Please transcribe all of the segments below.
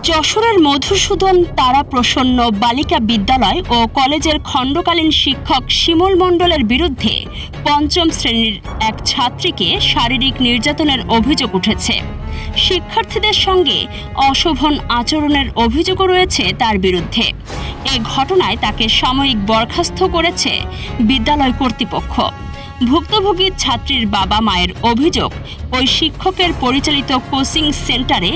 যশোরের মধুসূদন তারাপ্রসন্ন বালিকা বিদ্যালয় ও কলেজের খণ্ডকালীন শিক্ষক শিমুল মণ্ডলের বিরুদ্ধে পঞ্চম শ্রেণীর এক ছাত্রীকে শারীরিক নির্যাতনের অভিযোগ উঠেছে। শিক্ষার্থীদের সঙ্গে অশোভন আচরণের অভিযোগও রয়েছে তার বিরুদ্ধে। এ ঘটনায় তাকে সাময়িক বরখাস্ত করেছে বিদ্যালয় কর্তৃপক্ষ। ভুক্তভোগী ছাত্রীর বাবা মায়ের অভিযোগ, ওই শিক্ষকের পরিচালিত কোচিং সেন্টারে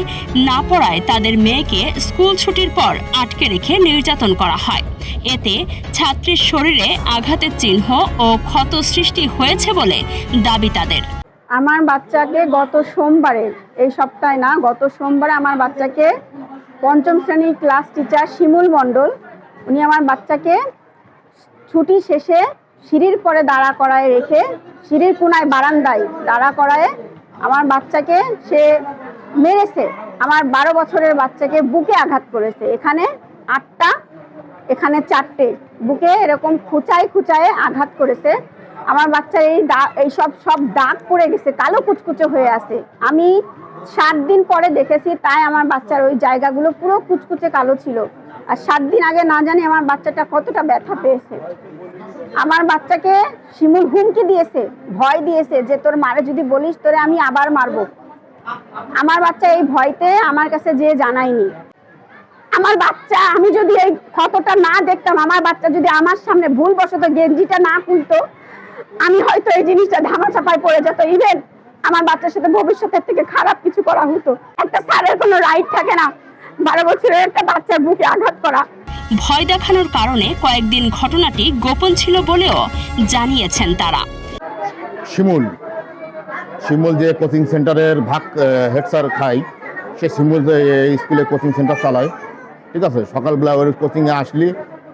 না পড়ায় তাদের মেয়েকে স্কুল ছুটির পর আটকে রেখে নির্যাতন করা হয়। এতে ছাত্রীর শরীরে আঘাতের চিহ্ন ও ক্ষত সৃষ্টি হয়েছে বলে দাবি তাদের। আমার বাচ্চাকে গত সোমবারে, এই সপ্তাহে না, গত সোমবারে আমার বাচ্চাকে পঞ্চম শ্রেণীর ক্লাস টিচার শিমুল মণ্ডল, উনি আমার বাচ্চাকে ছুটি শেষে সিঁড়ির পরে দাঁড়া করায় রেখে, সিঁড়ির কোনায় বারান্দায় দাঁড়া করায় আমার বাচ্চাকে সে মেরেছে। আমার 12 বছরের বাচ্চাকে বুকে আঘাত করেছে। এখানে 8টা, এখানে 4টে, বুকে এরকম খুঁচায় খুঁচায় আঘাত করেছে। আমার বাচ্চার এই সব দাগ পড়ে গেছে, কালো কুচকুচে হয়ে আছে। আমি 7 দিন পরে দেখেছি, তাই আমার বাচ্চার ওই জায়গাগুলো পুরো কুচকুচে কালো ছিল। আর 7 দিন আগে না জানি আমার বাচ্চাটা কতটা ব্যথা পেয়েছে। আমার বাচ্চাকে শিমুল হুমকি দিয়েছে, ভয় দিয়েছে যে তোর মারে যদি বলিস তোরে আমি আবার মারবো। আমার বাচ্চা এই ভয়তে আমার কাছে যে জানায়নি। আমার বাচ্চা, আমি যদি এই ক্ষতটা না দেখতাম, আমার বাচ্চা যদি আমার সামনে ভুলবশত গেঞ্জিটা না খুলতো, আমি হয়তো এই জিনিসটা ধামাচাপায় পড়ে যেত। ইভেন আমার বাচ্চার সাথে ভবিষ্যতের থেকে খারাপ কিছু করা হতো। একটা স্যারের কোনো রাইট থাকে না 12 বছরের একটা বাচ্চার বুকে আঘাত করা। ভয় দেখানোর কারণে কয়েকদিন ঘটনাটি গোপন ছিল বলেও জানিয়েছেন তারা। শিমুল যে কোচিং সেন্টারের ভাগ হেড স্যার খাই, সে শিমুল স্কুলে কোচিং সেন্টার চালায়, ঠিক আছে। সকালবেলা ওর কোচিংয়ে আসলে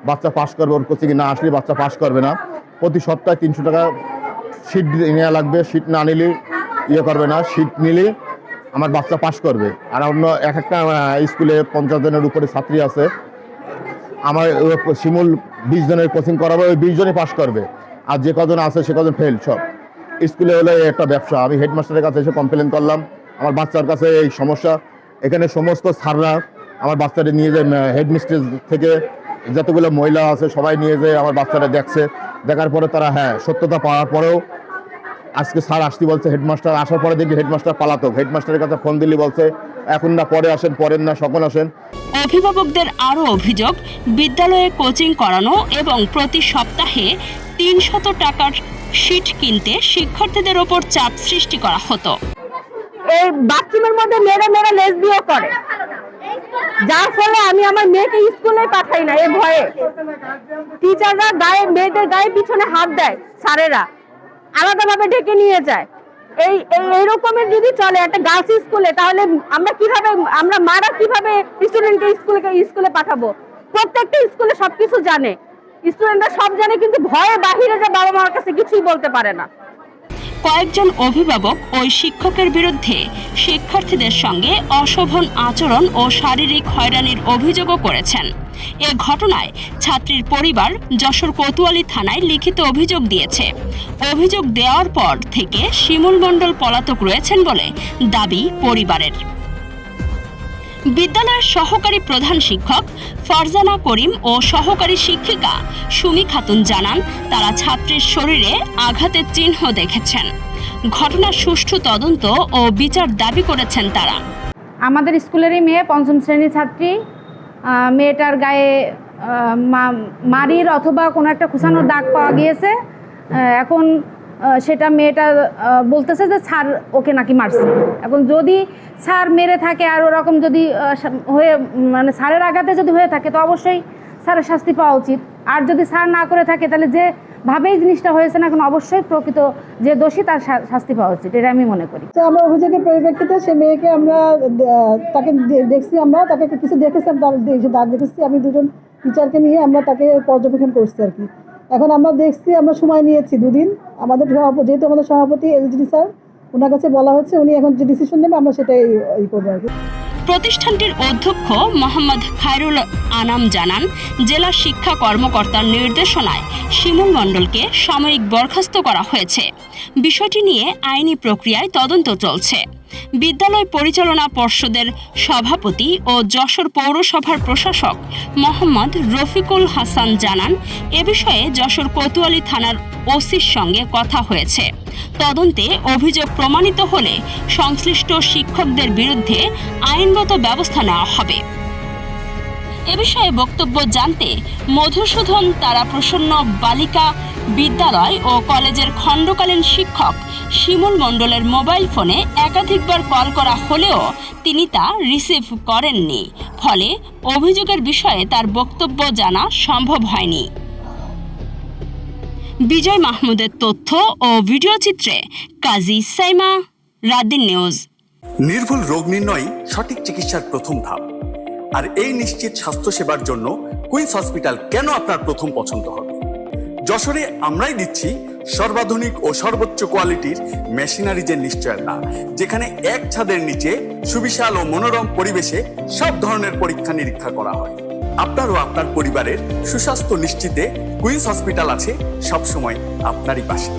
বাচ্চা পাস করবে, ওর কোচিংয়ে না আসলে বাচ্চা পাস করবে না। প্রতি সপ্তাহে 300 টাকা সিট নেওয়া লাগবে। সিট না নিলে করবে না, সিট নিলে আমার বাচ্চা পাস করবে। আর অন্য একটা স্কুলে 50 জনের উপরে ছাত্রী আছে, আমার শিমুল 20 জনের কোচিং করাবে, ওই 20 জনই পাস করবে। আর যে কজন আছে সে কজন ফেল। সব স্কুলে হলে একটা ব্যবসা। আমি হেডমাস্টারের কাছে এসে কমপ্লেন করলাম, আমার বাচ্চার কাছে এই সমস্যা। এখানে সমস্ত স্যাররা আমার বাচ্চাটা নিয়ে যায়, হেডমিস্ট্রেস থেকে যতগুলো মহিলা আছে সবাই নিয়ে যায় আমার বাচ্চাটা দেখছে। দেখার পরে তারা সত্যতা পাওয়ার পরেও আজকে স্যার আসতে বলছে। হেডমাস্টার আসার পরে দেখি হেডমাস্টার পালাতক। হেডমাস্টারের কাছে ফোন দিলে বলছে এখন না পরে আসেন, পরের না সকল আসেন। অভিভাবকদের আরও অভিযোগ, বিদ্যালয়ে কোচিং করানো এবং প্রতি সপ্তাহে 300 টাকার সিট কিনতে শিক্ষার্থীদের ওপর চাপ সৃষ্টি করা হতো। এই বাথরুমের মধ্যে মেরে মেরে লেসবিও করে, যার ফলে আমি আমার মেয়েকে স্কুলে পাঠাই না। এই ভয়ে টিচাররা মেয়েদের গায়ে পিছনে হাত দেয়, স্যারেরা আলাদাভাবে ডেকে নিয়ে যায়। এইরকমের যদি চলে একটা গার্লস স্কুলে, তাহলে আমরা মারা কিভাবে স্টুডেন্টকে স্কুলে পাঠাবো? প্রত্যেকটা স্কুলে সবকিছু জানে, স্টুডেন্টরা সব জানে, কিন্তু ভয়ে বাহিরে যে বাবা মার কাছে কিছুই বলতে পারে না। কয়েকজন অভিভাবক ওই শিক্ষকের বিরুদ্ধে শিক্ষার্থীদের সঙ্গে অশোভন আচরণ ও শারীরিক হয়রানির অভিযোগও করেছেন। এ ঘটনায় ছাত্রীর পরিবার যশোর কোতোয়ালি থানায় লিখিত অভিযোগ দিয়েছে। অভিযোগ দেওয়ার পর থেকে শিমুল মণ্ডল পলাতক রয়েছেন বলে দাবি পরিবারের। বিদ্যালয়ের সহকারী প্রধান শিক্ষক ফারজানা করিম ও সহকারী শিক্ষিকা সুমি খাতুন জানান, তারা ছাত্রীর শরীরে আঘাতের চিহ্ন দেখেছেন। ঘটনার সুষ্ঠু তদন্ত ও বিচার দাবি করেছেন তারা। আমাদের স্কুলেরই মেয়ে, 5ম শ্রেণীর ছাত্রী। মেয়েটার গায়ে মারির অথবা কোনো একটা খুঁচানোর দাগ পাওয়া গিয়েছে। এখন সেটা মেয়েটা বলতেছে যে স্যার ওকে নাকি মারছে। এখন যদি স্যার মেরে থাকে আর ওরকম যদি মানে স্যারের আঘাতে যদি হয়ে থাকে, তো অবশ্যই স্যারের শাস্তি পাওয়া উচিত। আর যদি স্যার না করে থাকে, তাহলে যেভাবেই জিনিসটা হয়েছে না, এখন অবশ্যই প্রকৃত যে দোষী তার শাস্তি পাওয়া উচিত, এটা আমি মনে করি। আমরা অভিযোগের পরিপ্রেক্ষিতে সে মেয়েকে আমরা তাকে দেখছি, আমরা তাকে কিছু দেখেছি, দাগ দেখেছি। আমি 2জন টিচারকে নিয়ে আমরা তাকে পর্যবেক্ষণ করছি আর কি। এখন আমরা দেখছি, আমরা সময় নিয়েছি 2 দিন। যেহেতু আমাদের সভাপতি এলজিডি স্যার, ওনার কাছে বলা হচ্ছে, উনি এখন যে ডিসিশন নেবে আমরা সেটাই করবো আর কি। প্রতিষ্ঠানটির অধ্যক্ষ মোহাম্মদ খায়রুল আনাম জানান, জেলা শিক্ষা কর্মকর্তার নির্দেশনায় শিমুল মণ্ডলকে সাময়িক বরখাস্ত করা হয়েছে। বিষয়টি নিয়ে আইনি প্রক্রিয়ায় তদন্ত চলছে। বিদ্যালয় পরিচালনা পর্ষদের সভাপতি ও যশোর পৌরসভার প্রশাসক মোহাম্মদ রফিকুল হাসান জানান, এ বিষয়ে যশোর কোতোয়ালি থানার ওসির সঙ্গে কথা হয়েছে। তদন্তে অভিযোগ প্রমাণিত হলে সংশ্লিষ্ট শিক্ষকদের বিরুদ্ধে আইনগত ব্যবস্থা নেওয়া হবে। এ বিষয়ে বক্তব্য জানতে মধুসূদন তারাপ্রসন্ন বালিকা বিদ্যালয় ও কলেজের খণ্ডকালীন শিক্ষক শিমুল মণ্ডলের মোবাইল ফোনে একাধিকবার কল করা হলেও তিনি তা রিসিভ করেননি, ফলে অভিযোগের বিষয়ে তার বক্তব্য জানা সম্ভব হয়নি। বিজয় মাহমুদের তথ্য ও ভিডিও চিত্রে কাজী সাইমা, রাতদিন নিউজ। নির্ভুল রোগ নির্ণয় সঠিক চিকিৎসার প্রথম ধাপ, আর এই নিশ্চিত স্বাস্থ্যসেবার জন্য কুইন্স হসপিটাল কেন আপনার প্রথম পছন্দ হবে। যশোরে আমরাই দিচ্ছি সর্বাধুনিক ও সর্বোচ্চ কোয়ালিটির মেশিনারিজের নিশ্চয়তা, যেখানে এক ছাদের নিচে সুবিশাল ও মনোরম পরিবেশে সব ধরনের পরীক্ষা নিরীক্ষা করা হয়। আপনার ও আপনার পরিবারের সুস্বাস্থ্য নিশ্চিতে কুইন্স হসপিটাল আছে সবসময় আপনারই পাশে।